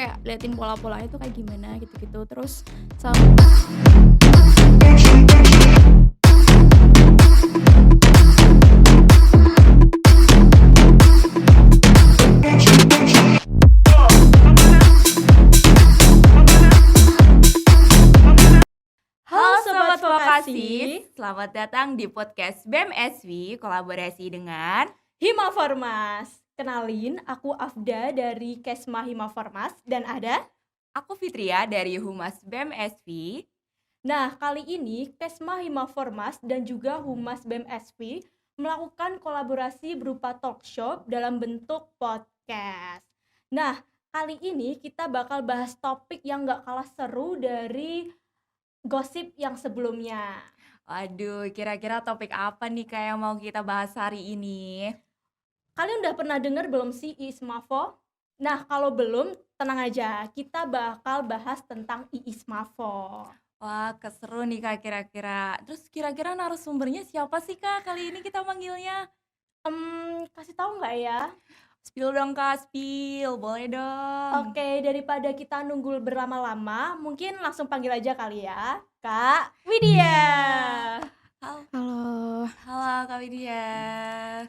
kayak liatin pola-polanya tuh kayak gimana gitu-gitu. Terus sama Halo Sobat Vokasi, selamat datang di podcast BEM-SV kolaborasi dengan Hima Formas. Kenalin, aku Afda dari Kesma Hima Formas dan ada. aku Fitria dari Humas BEM-SV. Nah, kali ini Kesma Hima Formas dan juga Humas BEM-SV melakukan kolaborasi berupa talk show dalam bentuk podcast. Nah, kali ini kita bakal bahas topik yang gak kalah seru dari gosip yang sebelumnya. Waduh, kira-kira topik apa nih Kak yang mau kita bahas hari ini? Kalian udah pernah dengar belum sih Iis Mafo? Nah, kalau belum, tenang aja, kita bakal bahas tentang Iis Mafo. Wah, keseru nih Kak kira-kira. Terus kira-kira narasumbernya siapa sih Kak kali ini kita manggilnya? Kasih tahu nggak ya? Spill dong Kak, spill. Boleh dong. Oke, daripada kita nunggu berlama-lama, mungkin langsung panggil aja kali ya, Kak Widya. halo, Halo Kak Widya.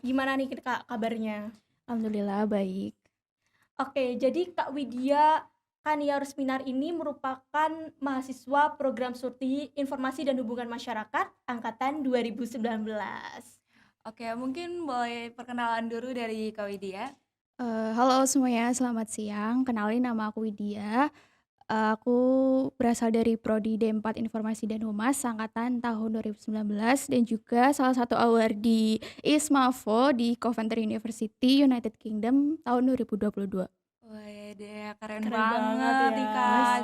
Gimana nih Kak kabarnya? alhamdulillah baik. Oke, jadi Kak Widya Kania Rusminar ini merupakan mahasiswa program Studi Informasi dan Hubungan Masyarakat angkatan 2019. Oke, mungkin boleh perkenalan dulu dari Kak Widya. Halo semuanya, selamat siang. Kenalin, nama aku Widya. Aku berasal dari Prodi D4 Informasi dan Humas angkatan tahun 2019 dan juga salah satu award di ISMAFO di Coventry University, United Kingdom tahun 2022. Wede, keren Keren banget banget nih ya. Kak.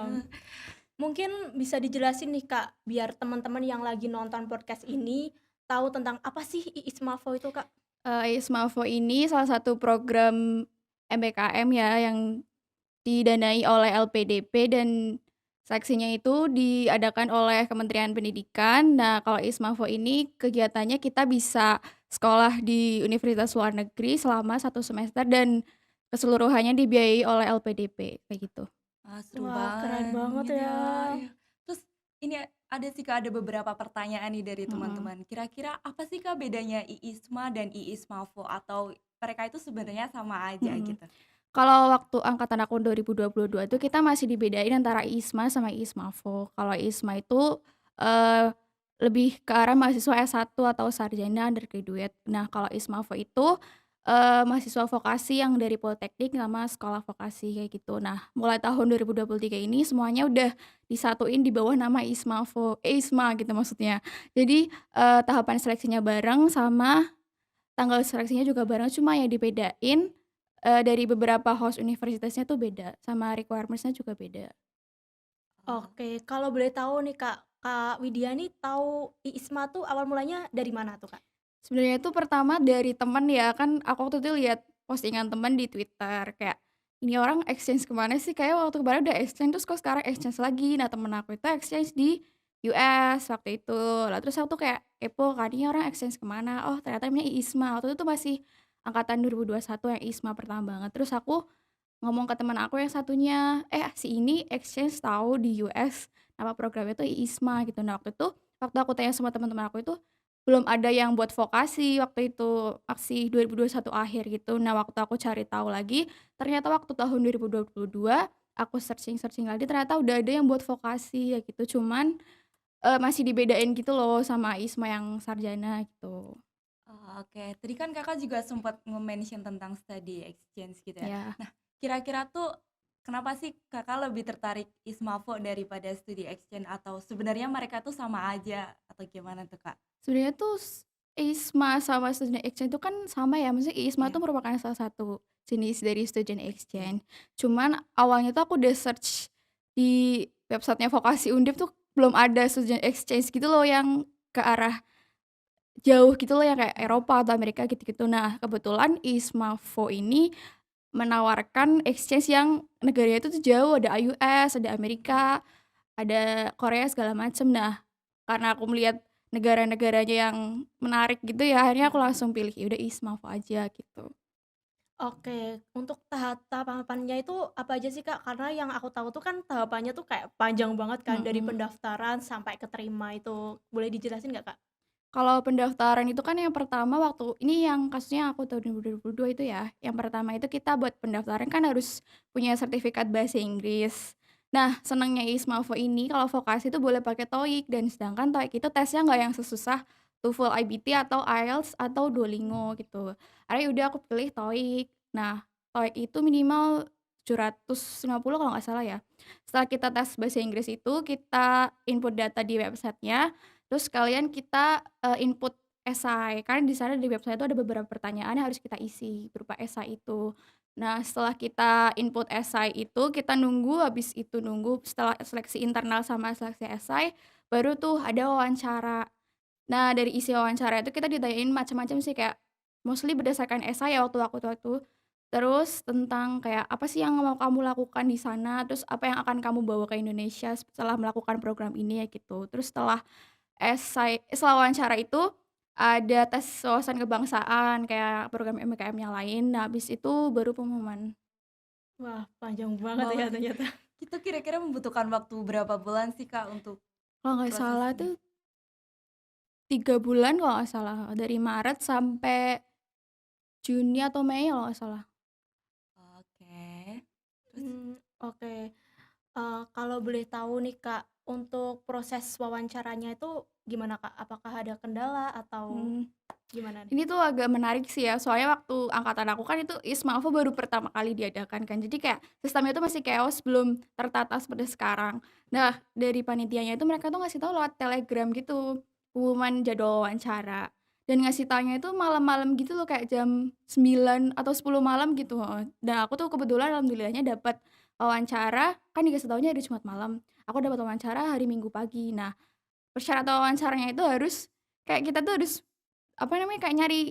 Mungkin bisa dijelasin nih Kak, biar teman-teman yang lagi nonton podcast ini tahu tentang apa sih Iis Mafo itu Kak? ISMAFO ini salah satu program MBKM ya yang didanai oleh LPDP dan seleksinya itu diadakan oleh Kementerian Pendidikan. Nah, kalau ISMAFO ini kegiatannya kita bisa sekolah di universitas luar negeri selama 1 semester dan keseluruhannya dibiayai oleh LPDP kayak gitu. Wah, seru Wah, keren banget gitu ya. Iya. Terus ini ada sih Kak, ada beberapa pertanyaan nih dari Mhm. teman-teman. Kira-kira apa sih Kak bedanya IISMA dan IISMAFO atau mereka itu sebenarnya sama aja Mhm. gitu? Kalau waktu angkatan aku 2022 itu kita masih dibedain antara ISMA sama ISMAFO. Kalau ISMA itu lebih ke arah mahasiswa S1 atau sarjana undergraduate. Nah, kalau ISMAFO itu mahasiswa vokasi yang dari Politeknik sama sekolah vokasi kayak gitu. Nah, mulai tahun 2023 ini semuanya udah disatuin di bawah nama ISMAFO, ISMA gitu maksudnya. Jadi tahapan seleksinya bareng sama tanggal seleksinya juga bareng, cuma yang dibedain dari beberapa host universitasnya tuh beda, sama requirements-nya juga beda. Oke, kalau boleh tahu nih Kak, Kak Widya nih tahu IISMA tuh awal mulanya dari mana tuh Kak? Sebenarnya itu pertama dari temen ya, kan aku waktu itu lihat postingan temen di Twitter kayak, "Ini orang exchange kemana sih? Kayak waktu kemarin udah exchange terus kok sekarang exchange lagi." Nah, temen aku itu exchange di US waktu itu. Lah terus aku tuh kayak kepo kan, "Ini orang exchange kemana?" Oh ternyata namanya ISMA, waktu itu tuh masih angkatan 2021 yang ISMA pertama banget. Terus aku ngomong ke teman aku yang satunya, si ini exchange tahu di US, nama programnya tuh ISMA," gitu. Nah, waktu aku tanya sama teman-teman aku itu, belum ada yang buat vokasi waktu itu, masih 2021 akhir gitu. Nah, waktu aku cari tahu lagi, ternyata waktu tahun 2022, aku searching-searching lagi ternyata udah ada yang buat vokasi ya gitu, cuman, masih dibedain gitu loh sama ISMA yang sarjana gitu. Oh, oke. Tadi kan Kakak juga sempat nge-mention tentang study exchange gitu ya. Ya. Nah, kira-kira tuh kenapa sih Kakak lebih tertarik ISMAFO daripada studi exchange atau sebenarnya mereka tuh sama aja atau gimana tuh Kak? Sebenarnya tuh ISMA sama student exchange itu kan sama ya, maksudnya ISMA Iya, tuh merupakan salah satu jenis dari student exchange. Cuman awalnya tuh aku udah search di websitenya Vokasi Undip tuh belum ada student exchange gitu loh yang ke arah jauh gitu loh, yang kayak mhm. Eropa atau Amerika gitu-gitu. Nah, kebetulan ISMAFO ini menawarkan exchange yang negaranya itu tuh jauh, ada US, ada Amerika, ada Korea segala macem. Nah, karena aku melihat negara-negaranya yang menarik gitu ya, akhirnya aku langsung pilih, ya udah ISMAFO aja gitu. Oke, untuk tahapannya itu apa aja sih, Kak? Karena yang aku tahu tuh kan tahapannya tuh kayak panjang banget kan, dari Mhm. pendaftaran sampai keterima itu. Boleh dijelasin nggak, Kak? Kalau pendaftaran itu kan yang pertama waktu ini yang kasusnya aku tahun 2022 itu ya, yang pertama itu kita buat pendaftaran kan harus punya sertifikat bahasa Inggris. Nah, senangnya Ismafo ini kalau vokasi itu boleh pakai TOEIC dan sedangkan TOEIC itu tesnya nggak yang sesusah TOEFL IBT atau IELTS atau Duolingo gitu. Akhirnya udah aku pilih TOEIC. Nah, TOEIC itu minimal 750 kalau nggak salah ya. Setelah kita tes bahasa Inggris itu, kita input data di websitenya. Terus sekalian kita, input esai, karena di sana di website itu ada beberapa pertanyaan yang harus kita isi berupa esai itu. Nah, setelah kita input esai itu, kita nunggu, habis itu nunggu setelah seleksi internal sama seleksi esai, baru tuh ada wawancara. Nah, dari isi wawancara itu kita ditanyain macam-macam sih, kayak mostly berdasarkan esai ya waktu aku tua itu. Terus tentang kayak apa sih yang mau kamu lakukan di sana, terus apa yang akan kamu bawa ke Indonesia setelah melakukan program ini ya gitu. Terus setelah wawancara itu ada tes wawasan kebangsaan kayak program MBKM yang lain. Nah, habis itu baru pengumuman. Wah, panjang banget ya Wah, ternyata. itu kira-kira membutuhkan waktu berapa bulan sih, Kak, untuk Kalau nggak salah prosesnya? tuh 3 bulan kalau nggak salah, dari Maret sampai Juni atau Mei kalau nggak salah. Oke. Terus Oke. Kalau boleh tahu nih, Kak, untuk proses wawancaranya itu gimana, Kak? Apakah ada kendala atau Mhm. gimana nih? Ini tuh agak menarik sih ya, soalnya waktu angkatan aku kan itu Ismafo baru pertama kali diadakan kan, jadi kayak sistemnya itu masih chaos, belum tertata seperti sekarang. Nah, dari panitianya itu mereka tuh ngasih tahu lewat Telegram gitu, pengumuman jadwal wawancara, dan ngasih taunya itu malam-malam gitu loh, kayak jam 9 atau 10 malam gitu, heeh. Dan aku tuh kebetulan alhamdulillahnya dapat wawancara, kan dikasih taunya hari Jumat malam, aku dapat wawancara hari Minggu pagi. Nah, persyaratan wawancaranya itu harus kayak kita tuh harus apa namanya, kayak nyari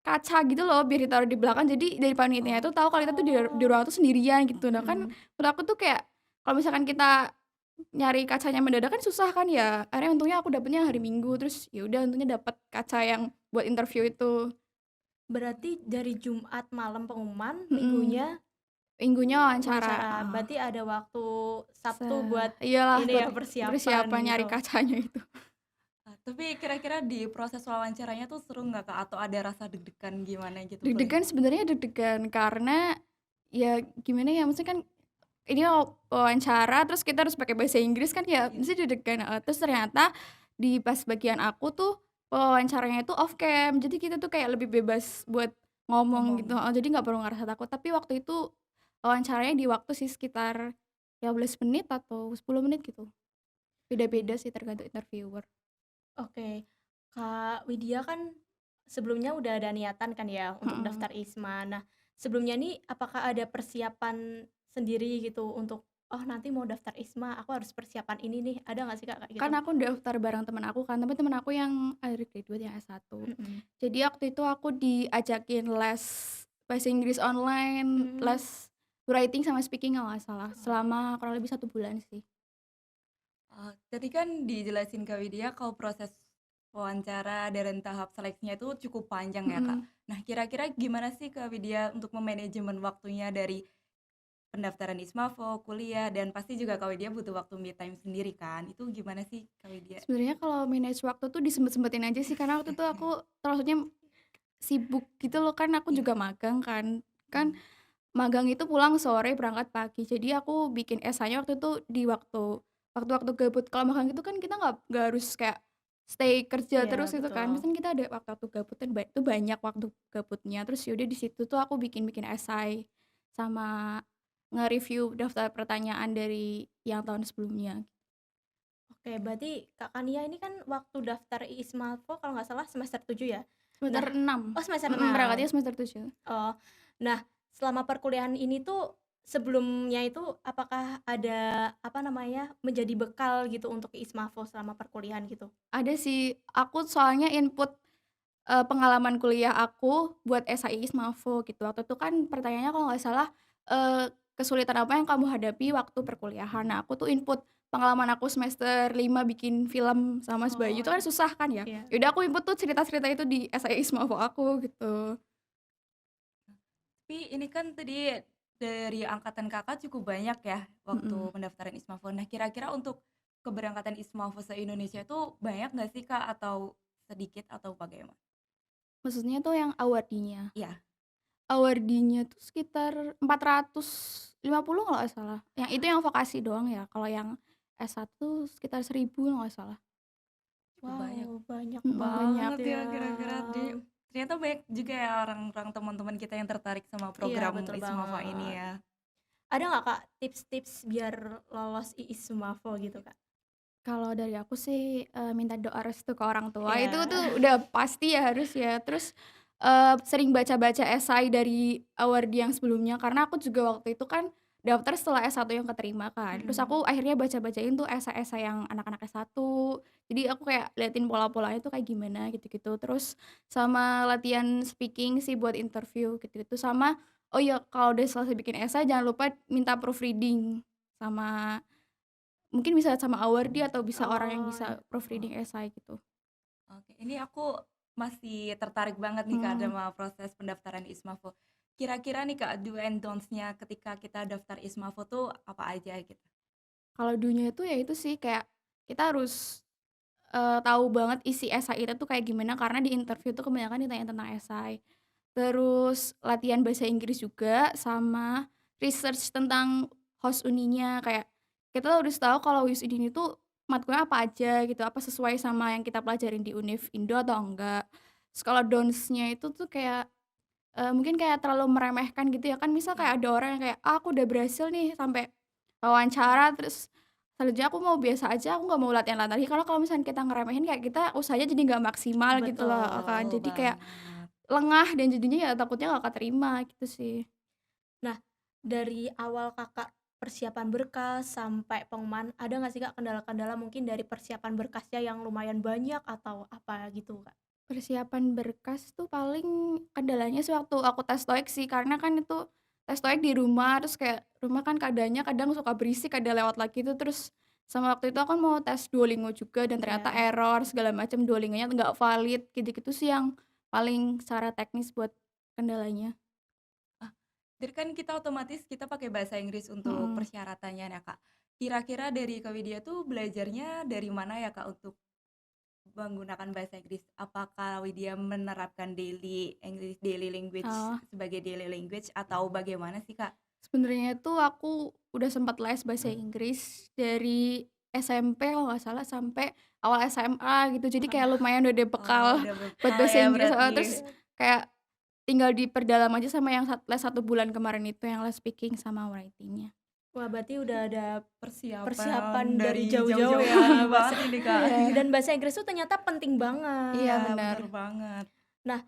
kaca gitu loh biar ditaruh di belakang, jadi dari panitia itu tahu kalau kita tuh di Oh, ruangan tuh sendirian gitu. Nah kan mhm. menurut aku tuh kayak kalau misalkan kita nyari kacanya mendadak kan susah kan ya, akhirnya untungnya aku dapetnya hari Minggu, terus ya udah untungnya dapet kaca yang buat interview itu. Berarti dari Jumat malam pengumuman, Mhm, Minggunya Minggunya wawancara, wawancara. heeh. Berarti ada waktu Se Sabtu buat iyalah ini buat ya, persiapan persiapan nyari gitu. kacanya itu. Tapi kira-kira di proses wawancaranya tuh seru nggak, Kak? Atau ada rasa deg-degan gimana gitu, boleh Deg-degan sebenarnya deg-degan karena ya gimana ya, maksudnya kan ini wawancara terus kita harus pakai bahasa Inggris kan ya iya. mesti deg-degan, heeh. Terus ternyata di pas bagian aku tuh wawancaranya itu off cam, jadi kita tuh kayak lebih bebas buat ngomong Ngomong. gitu, heeh, jadi nggak perlu ngerasa takut. Tapi waktu itu wawancaranya di waktu sih sekitar 15 menit atau 10 menit gitu. Beda-beda Mmm, sih tergantung interviewer. oke. Kak Widya kan sebelumnya udah ada niatan kan ya untuk Mhm. daftar ISMA. Nah, sebelumnya nih apakah ada persiapan sendiri gitu untuk, "Oh nanti mau daftar ISMA, aku harus persiapan ini nih." Ada nggak sih Kak kayak Kan gitu? aku daftar bareng temen aku kan, tapi temen aku yang undergraduate yang S1. Mhm. Jadi waktu itu aku diajakin les bahasa Inggris online, Mmm, les writing sama speaking kalau nggak salah, Oh. selama kurang lebih 1 bulan sih. Tadi kan dijelasin Kak Widya kalau proses wawancara dan tahap seleksinya itu cukup panjang ya, Kak. Mhm. Nah, kira-kira gimana sih Kak Widya untuk memanajemen waktunya dari pendaftaran Ismafo, kuliah, dan pasti juga Kak Widya butuh waktu me time sendiri kan? Itu gimana sih Kak Widya? Sebenarnya kalau manage waktu tuh disempet-sempetin aja sih, karena waktu itu aku maksudnya sibuk gitu loh, kan aku Iya. juga magang kan. Kan Mmm. magang itu pulang sore, berangkat pagi. Jadi aku bikin esainya waktu itu di waktu-waktu gabut. Kalau magang itu kan kita nggak harus kayak stay kerja iya terus gitu kan. betul. Terus kan kita ada waktu-waktu gabut kan itu banyak waktu gabutnya. Terus yaudah di situ tuh aku bikin-bikin esai sama nge-review daftar pertanyaan dari yang tahun sebelumnya. Oke, berarti Kak Kania ini kan waktu daftar ISMAFO kalau nggak salah semester 7 ya? Semester Nah, 6. oh semester Mhm, berangkatnya 6. semester 7. Oh, nah selama perkuliahan ini tuh sebelumnya itu apakah ada, apa namanya, menjadi bekal gitu untuk ISMAFO selama perkuliahan gitu? Ada sih, aku soalnya input pengalaman kuliah aku buat SAI Ismafo gitu. Waktu itu kan pertanyaannya kalau nggak salah, kesulitan apa yang kamu hadapi waktu perkuliahan. Nah, aku tuh input pengalaman aku semester 5 bikin film sama Mas Bayu, Oh, itu kan susah kan ya. iya. Ya udah aku input tuh cerita-cerita itu di SAI Ismafo aku gitu. Tapi ini kan tadi dari angkatan Kakak cukup banyak ya waktu Mhm. pendaftaran Ismafo. Nah, kira-kira untuk keberangkatan Ismafo se-Indonesia itu banyak nggak sih, Kak? Atau sedikit atau bagaimana? Maksudnya tuh yang awardee-nya? Iya. Awardee-nya tuh sekitar 450 kalau nggak salah, yang itu yang vokasi doang ya, kalau yang S1 sekitar 1000 kalau nggak salah. Cukup banyak Wow, banyak banget Banyak. banget ya ya. kira-kira. Ternyata banyak juga ya orang-orang teman-teman kita yang tertarik sama Iya, program betul Ismafo ini banget. ya. Ada nggak Kak tips-tips biar lolos IISMAVO gitu Kak? Kalau dari aku sih, minta doa restu ke orang tua, itu Iya. tuh udah pasti ya harus ya. Terus, sering baca-baca esai dari awardee yang sebelumnya, karena aku juga waktu itu kan daftar setelah S1 yang keterima kan. Terus Mhm. aku akhirnya baca-bacain tuh esai-esai yang anak-anak S1. Jadi aku kayak liatin pola-polanya tuh kayak gimana gitu-gitu. Terus sama latihan speaking sih buat interview gitu-gitu. Sama, oh iya kalau udah selesai bikin esai jangan lupa minta proofreading sama mungkin bisa sama awardee atau bisa orang yang Oh, bisa iya. proofreading esai gitu. Oke, ini aku masih tertarik banget nih Kak Mmm, sama proses pendaftaran Ismafo. Kira-kira nih Kak, do and don'ts-nya ketika kita daftar Ismafo tuh apa aja gitu? kalau dunia itu ya itu sih kayak kita harus, tahu banget isi esai itu tuh kayak gimana karena di interview tuh kebanyakan ditanya tentang esai. Terus latihan bahasa Inggris juga sama research tentang host uninya, kayak kita tuh harus tahu kalau WIS ini tuh matkulnya apa aja gitu, apa sesuai sama yang kita pelajarin di Univ Indo atau enggak. Terus kalau don'ts-nya itu tuh kayak mungkin kayak terlalu meremehkan gitu ya, kan misal Iya. kayak ada orang yang kayak, "Ah, aku udah berhasil nih sampai wawancara, terus selanjutnya aku mau biasa aja, aku nggak mau latihan-latihan lagi." Karena kalau misalnya kita ngeremehin kayak kita usahanya jadi nggak maksimal gitu loh kan. Betul Jadi kayak banget. lengah dan jadinya ya takutnya nggak keterima gitu sih. Nah, dari awal Kakak persiapan berkas sampai pengumuman, ada nggak sih Kak kendala-kendala mungkin dari persiapan berkasnya yang lumayan banyak atau apa gitu Kak? Persiapan berkas tuh paling kendalanya sih waktu aku tes TOEIC sih, karena kan itu tes TOEIC di rumah, terus kayak rumah kan keadaannya kadang suka berisik, ada lewat lagi itu, terus sama waktu itu aku kan mau tes Duolingo juga dan ternyata Iya. error segala macam, Duolingonya nggak valid, gitu-gitu sih yang paling secara teknis buat kendalanya. Ah, jadi kan kita otomatis kita pakai bahasa Inggris untuk Mhm. persyaratannya ya Kak. Kira-kira dari Kak Widya tuh belajarnya dari mana ya Kak untuk menggunakan bahasa Inggris? Apakah Widya menerapkan daily language Oh, sebagai daily language atau bagaimana sih Kak? sebenarnya tuh aku udah sempat les bahasa Inggris dari SMP kalau nggak salah sampai awal SMA gitu, jadi kayak lumayan udah ada bekal Oh, udah buat bekal bahasa ya Inggris heeh, berarti. terus kayak tinggal diperdalam aja sama yang les 1 bulan kemarin itu yang les speaking sama writing-nya. Wah, berarti udah ada Persiapan persiapan dari dari jauh-jauh jauh-jauh ya banget bahasa ini Kak. Iya, dan bahasa Inggris tuh ternyata penting banget. iya Iya, benar. bener banget. Nah,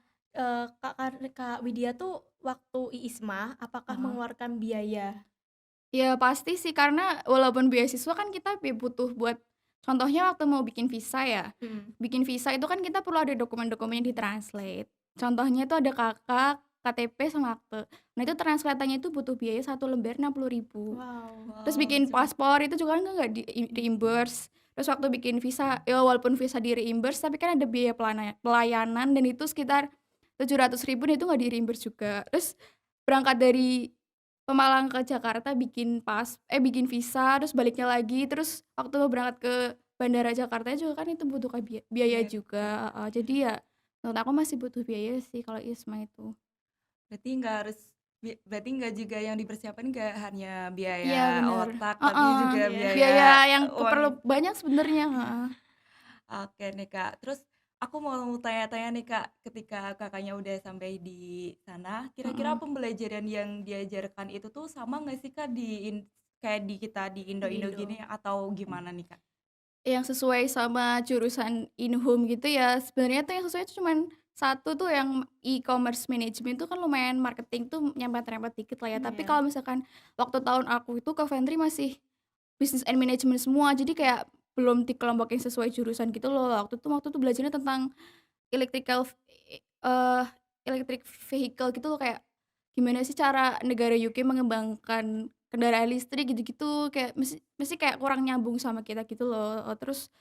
Kak Widya tuh waktu IISMA apakah Heeh. mengeluarkan biaya? Ya pasti sih karena walaupun beasiswa kan kita butuh buat contohnya waktu mau bikin visa ya, Mhm. bikin visa itu kan kita perlu ada dokumen-dokumennya di-translate. Contohnya itu ada KK, KTP, sama akte. Nah itu translatannya itu butuh biaya 1 lembar 60.000. Wow. Terus Wow, bikin cukup paspor itu juga kan nggak reimburse. Terus waktu bikin visa, ya walaupun visa di-reimburse tapi kan ada biaya pelayanan dan itu sekitar 700.000 dan itu nggak di-reimburse juga. Terus berangkat dari Pemalang ke Jakarta bikin visa, terus baliknya lagi, terus waktu mau berangkat ke bandara Jakarta juga kan itu butuh biaya biaya juga. juga, heeh. Jadi ya menurut aku masih butuh biaya sih kalau ISMA itu. Berarti nggak harus berarti nggak juga yang dipersiapkan nggak hanya biaya Iya bener, otak, tapi heeh, juga Iya. biaya biaya yang uang. banyak sebenarnya, heeh. Oke nih Kak, terus aku mau tanya-tanya nih Kak, ketika Kakaknya udah sampai di sana, kira-kira Mhm, pembelajaran yang diajarkan itu tuh sama nggak sih Kak kayak di kita di Di Indo-Indo Indo. gini atau gimana nih Kak? yang sesuai sama jurusan Inhum gitu ya, sebenarnya tuh yang sesuai itu cuman satu tuh yang e-commerce management itu kan lumayan marketing tuh nyerempet-nyerempet dikit lah ya, tapi Iya. kalau misalkan waktu tahun aku itu Coventry masih Business and management semua, jadi kayak belum dikelompokin sesuai jurusan gitu loh. Waktu itu belajarnya tentang electrical electric vehicle gitu loh, kayak gimana sih cara negara UK mengembangkan kendaraan listrik gitu-gitu, kayak mesti kayak kurang nyambung sama kita gitu loh. Terus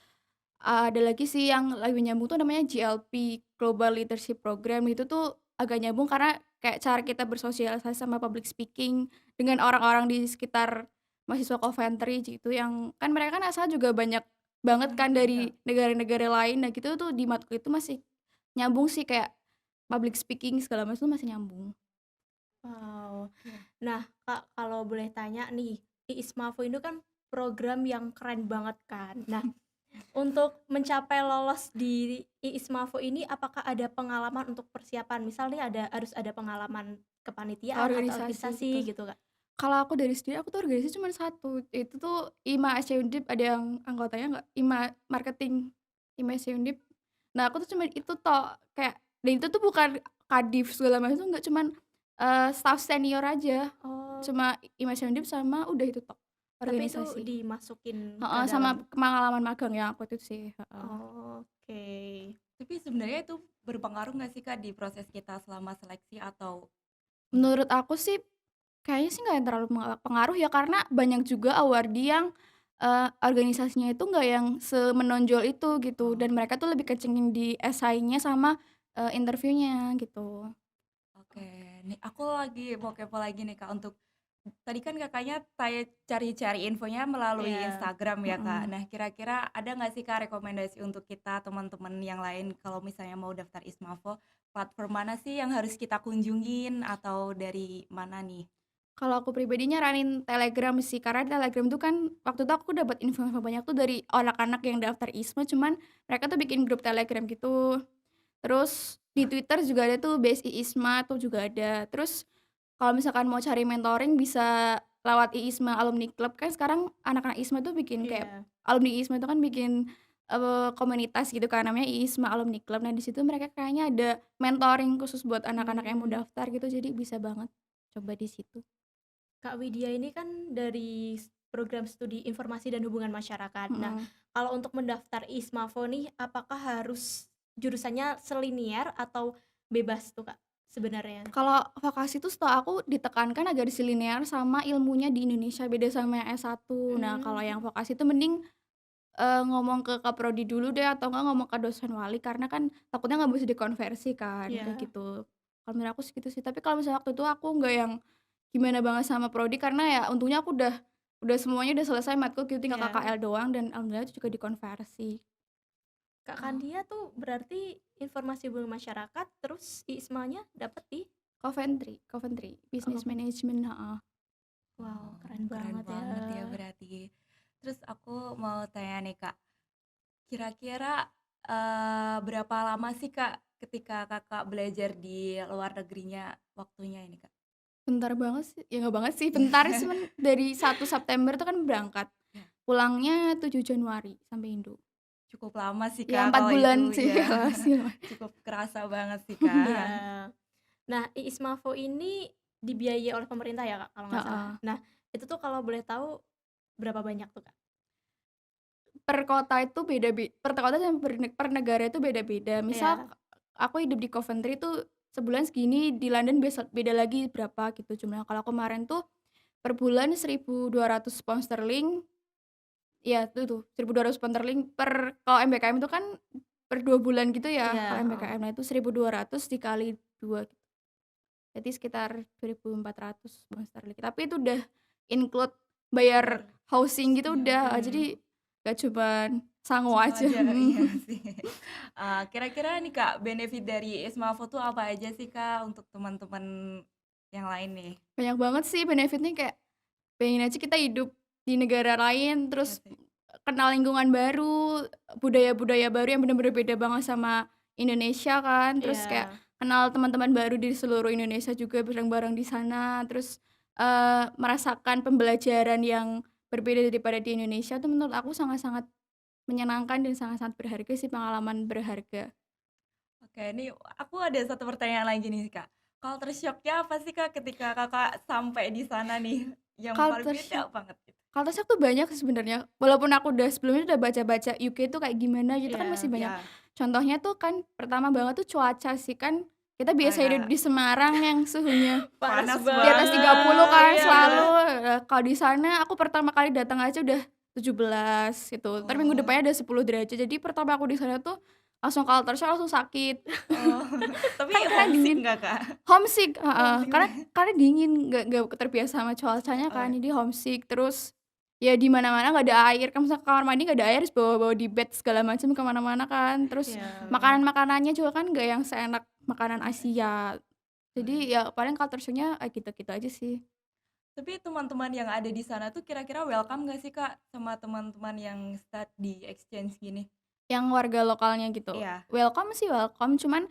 ada lagi sih yang lebih nyambung tuh namanya GLP, Global Leadership Program, itu tuh agak nyambung karena kayak cara kita bersosialisasi sama public speaking dengan orang-orang di sekitar mahasiswa Coventry gitu, yang kan mereka kan asal juga banyak banget kan Iya. dari negara-negara lain. Nah gitu tuh di matkul itu masih nyambung sih, kayak public speaking segala macam tuh masih nyambung. Wow. Oke. Nah, Kak, kalau boleh tanya nih, IISMAFO itu kan program yang keren banget kan. Nah, untuk mencapai lolos di IISMAFO ini apakah ada pengalaman untuk persiapan? Misal nih harus ada pengalaman kepanitiaan atau Organisasi organisasi gitu. gitu, Kak? Kalau aku dari sendiri, aku tuh organisasi cuma satu, itu tuh IMA SC Undip, ada yang anggotanya nggak, IMA Marketing, IMA SC Undip. Nah, aku tuh cuma itu toh, kayak dan itu tuh bukan kadif segala macam tuh nggak, cuman, staff senior aja, Oh, cuma IMA SC Undip sama udah itu tok, tapi itu organisasi. dimasukin ke Heeh, sama dalam. pengalaman magang yang aku itu sih, heeh. Oke. Tapi sebenarnya itu berpengaruh nggak sih Kak di proses kita selama seleksi atau enggak? Menurut aku sih kayaknya sih nggak yang terlalu pengaruh ya, karena banyak juga awardee yang, organisasinya itu nggak yang semenonjol itu gitu, dan Oh, mereka tuh lebih kencengin di esainya sama, interviewnya gitu. oke. Nih aku lagi mau kepo lagi nih Kak untuk tadi kan Kakaknya saya cari-cari infonya melalui Iya. Instagram ya Kak. Mhm. Nah kira-kira ada nggak sih Kak rekomendasi untuk kita teman-teman yang lain kalau misalnya mau daftar ISMAFO, platform mana sih yang harus kita kunjungin atau dari mana nih? Kalau aku pribadi nyaranin Telegram sih, karena Telegram tuh kan waktu itu aku dapat info-info banyak tuh dari anak-anak yang daftar ISMA, cuman mereka tuh bikin grup Telegram gitu. Terus di Twitter juga ada tuh BSI ISMA tuh juga ada. Terus kalau misalkan mau cari mentoring bisa lewat IISMA Alumni Club, kan sekarang anak-anak ISMA tuh bikin kayak Iya. alumni ISMA itu kan bikin, komunitas gitu kan namanya IISMA Alumni Club. Nah di situ mereka kayaknya ada mentoring khusus buat anak-anak yang mau Mmm. daftar gitu, jadi bisa banget coba di situ. Kak Widya ini kan dari program studi informasi dan hubungan masyarakat. Nah, Mhm. kalau untuk mendaftar ISMAFO nih, apakah harus jurusannya selinier atau bebas tuh, Kak, sebenarnya? Kalau vokasi tuh setahu aku ditekankan agar diselinear sama ilmunya di Indonesia, beda sama yang S1. Nah kalau yang Mmm, vokasi itu mending ngomong ke kaprodi dulu deh atau enggak ngomong ke dosen wali, karena kan takutnya nggak bisa dikonversi kan, kayak iya, gitu. Kalau menurut aku segitu sih, tapi kalau misalnya waktu itu aku nggak yang gimana banget sama prodi, karena ya untungnya aku udah semuanya udah selesai matkul gitu, tinggal iya. KKL doang dan alhamdulillah itu juga dikonversi. Kak Oh, Kandia tuh berarti informasi hubungan masyarakat, terus ISMA-nya dapet di Coventry Coventry Business Oke. Management, heeh. Wow, oh, keren keren banget ya. banget ya berarti. Terus aku mau tanya nih Kak, kira-kira, berapa lama sih Kak ketika Kakak belajar di luar negerinya waktunya ini Kak? Bentar banget sih, ya nggak banget sih, bentar sih, cuman dari 1 September tuh kan berangkat, Ya, pulangnya 7 Januari sampai Indo. cukup lama sih Ya Kak 4 kalau itu bulan sih ya, sih. cukup kerasa banget sih Iya. Kak. Nah, IISMAFO ini dibiayai oleh pemerintah ya, Kak, kalau nggak salah. Heeh. Nah, itu tuh kalau boleh tahu berapa banyak tuh, Kak? Per kota itu per kota dan per negara itu beda-beda. Misal Iya. aku hidup di Coventry tuh sebulan segini, di London beda lagi berapa gitu jumlahnya. Kalau kemarin tuh per bulan 1.200 pound sterling, ya itu tuh 1.200 pound sterling kalau MBKM itu kan per 2 bulan gitu ya, Iya, kalau heeh. MBKM. Nah itu 1.200 dikali 2 gitu, jadi sekitar 2.400 pound sterling. Tapi itu udah include bayar Per housing gitu kosnya, udah, Mmm. jadi gak cuman sangu sangu aja. aja, iya sih. Kira-kira nih Kak, benefit dari ISMAFO tuh apa aja sih Kak untuk teman-teman yang lain nih? Banyak banget sih benefitnya, kayak bayangin aja kita hidup di negara lain, Iya terus sih. kenal lingkungan baru, budaya-budaya baru yang bener-bener beda banget sama Indonesia kan, terus kayak Iya. kenal teman-teman baru di seluruh Indonesia juga bareng-bareng di sana, terus, merasakan pembelajaran yang berbeda daripada di Indonesia tuh menurut aku sangat-sangat menyenangkan dan sangat-sangat berharga sih, pengalaman berharga. Oke, ini aku ada satu pertanyaan lagi nih Kak. Culture shock-nya apa sih Kak ketika Kakak sampai di sana nih, yang paling Culture beda shock banget gitu? Culture shock tuh banyak sih sebenarnya, walaupun aku udah sebelumnya udah baca-baca UK tuh kayak gimana gitu kan masih Iya. banyak. Ya, Contohnya tuh kan pertama banget tuh cuaca sih, kan kita biasa hidup kayak di Semarang yang suhunya Panas panas di atas 30 banget, banget, kan iya. selalu, kalau di sana aku pertama kali datang aja udah 17 gitu, entar minggu oh, depannya ada 10 derajat. Jadi pertama aku di sana tuh langsung culture shock, langsung sakit. Oh, tapi Kan karena homesick dingin. nggak, Kak? Homesick, heeh, Homesick karena dingin, nggak terbiasa sama cuacanya oh, kan, jadi homesick. Terus, ya di mana-mana nggak ada air, kan misalnya kamar mandi nggak ada air, terus bawa-bawa di bed segala macam ke mana-mana kan. Terus Iya, bener. makanan-makanannya juga kan nggak yang seenak makanan Asia. Jadi ya paling culture shock-nya, gitu-gitu aja sih. Tapi teman-teman yang ada di sana tuh kira-kira welcome nggak sih, Kak, sama teman-teman yang di exchange gini? Yang warga lokalnya gitu, Iya. welcome sih welcome, cuman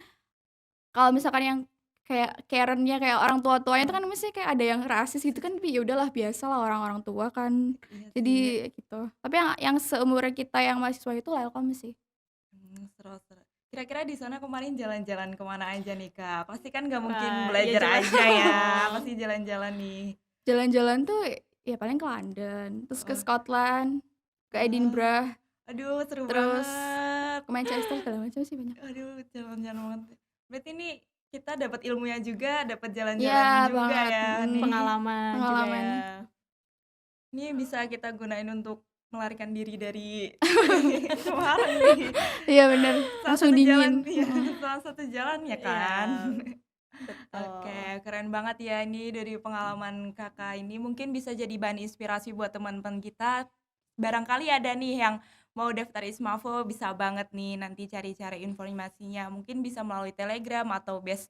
kalau misalkan yang kayak Karen-nya, kayak orang tua-tuanya itu kan mesti kayak ada yang rasis gitu kan, ya udahlah biasalah orang-orang tua kan. Iya Jadi sih. gitu. Tapi yang seumuran kita yang mahasiswa itu welcome sih. Seru. Kira-kira di sana kemarin jalan-jalan kemana aja nih, Kak? Pasti kan nggak mungkin Wah, iya belajar jelas aja ya, dong. pasti jalan-jalan nih. Jalan-jalan tuh ya paling ke London, terus ke Oh, Scotland, ke ah, Edinburgh, aduh seru terus banget. ke Manchester, segala macam sih banyak. Aduh, jalan-jalan banget. Berarti ini kita dapat ilmunya juga, dapat Iya jalan-jalan juga banget, ya nih. Pengalaman juga ya. pengalaman. Ini bisa kita gunain untuk melarikan diri dari kemarin nih. Iya bener, Salah langsung satu jalan, dingin. ya, salah satu jalan ya kan. Iya, betul. Oke, keren banget ya ini dari pengalaman Kakak ini mungkin bisa jadi bahan inspirasi buat teman-teman kita. Barangkali ada nih yang mau daftar Ismafo bisa banget nih nanti cari-cari informasinya. Mungkin bisa melalui Telegram atau base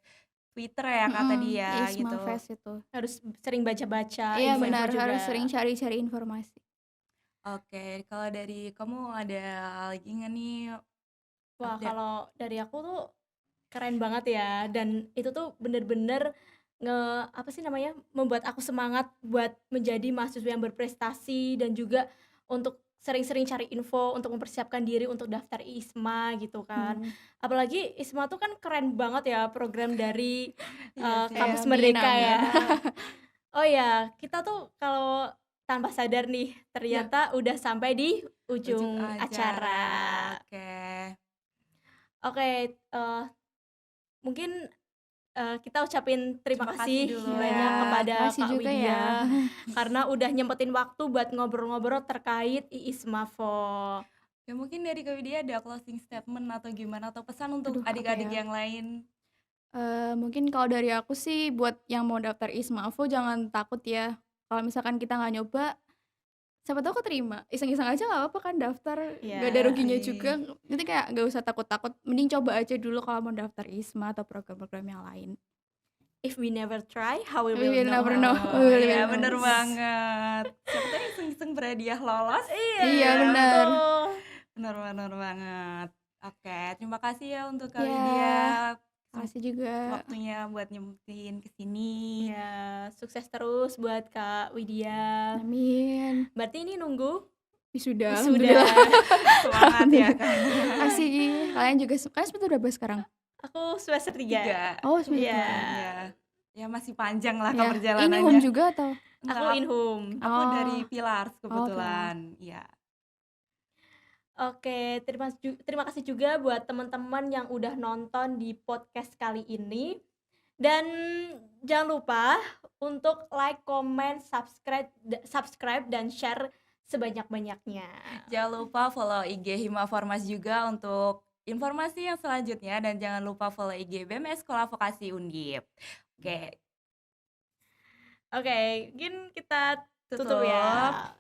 Twitter ya Kak tadi ya Isma gitu. Fest itu. Harus sering baca-baca Iya info-info benar, juga. harus sering cari-cari informasi. Oke, kalau dari kamu ada lagi nggak nih Wah, update? kalau dari aku tuh keren banget ya, dan itu tuh bener-bener apa sih namanya, membuat aku semangat buat menjadi mahasiswa yang berprestasi, dan juga untuk sering-sering cari info untuk mempersiapkan diri untuk daftar ISMA gitu kan. Apalagi ISMA tuh kan keren banget ya, program dari Iya sih. Kampus Amin, Merdeka amin. ya. Oh ya, kita tuh kalau tanpa sadar nih, Ya, ternyata udah sampai di ujung ujung acara. acara. Oke. Oke, mungkin kita ucapin terima Terima kasih kasih dulu banyak ya. kepada Makasih Kak juga ya. Widya karena udah nyempetin waktu buat ngobrol-ngobrol terkait IISMAFO. Ya mungkin dari Kak Widya ada closing statement atau gimana atau pesan untuk Aduh, apa adik-adik ya? yang lain? Mungkin kalau dari aku sih buat yang mau daftar ISMAFO jangan takut ya. Kalau misalkan kita nggak nyoba, siapa tahu keterima. Iseng-iseng aja nggak apa-apa kan daftar, nggak ada Ya, ruginya Sih. juga. Nanti kayak nggak usah takut-takut, mending coba aja dulu kalau mau daftar ISMA atau program-program yang lain. if we never try, how we We will will know. never know. Oh, We will iya never bener know. banget. Siapa tahu iseng-iseng berhadiah lolos. Iya benar. betul. Bener banget. Oke, terima kasih ya untuk Kak Ya, Widya makasih juga. waktunya buat nyempetin kesini. Ya, sukses terus buat Kak Widya. Amin. Berarti ini nunggu Wisuda, wisuda. alhamdulillah. Semangat ya Kak. Makasih. Kalian juga, kalian semester berapa sekarang? Aku semester 3. 3. Oh, semester Iya. 3. Ya. Ya masih panjang lah Ya, perjalanannya. ini home juga atau? Enggak, Aku in-home. aku Oh. dari Pillars Oh, kebetulan. Iya. Oke, terima kasih juga buat teman-teman yang udah nonton di podcast kali ini. Dan jangan lupa untuk like, comment, subscribe dan share sebanyak-banyaknya. Jangan lupa follow IG Hima Formas juga untuk informasi yang selanjutnya dan jangan lupa follow IG BMS Sekolah Vokasi Undip. Oke, mungkin kita tutup Tutup. ya.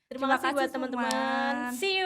Terima Terima kasih buat kasih, teman-teman. Sukman. See you.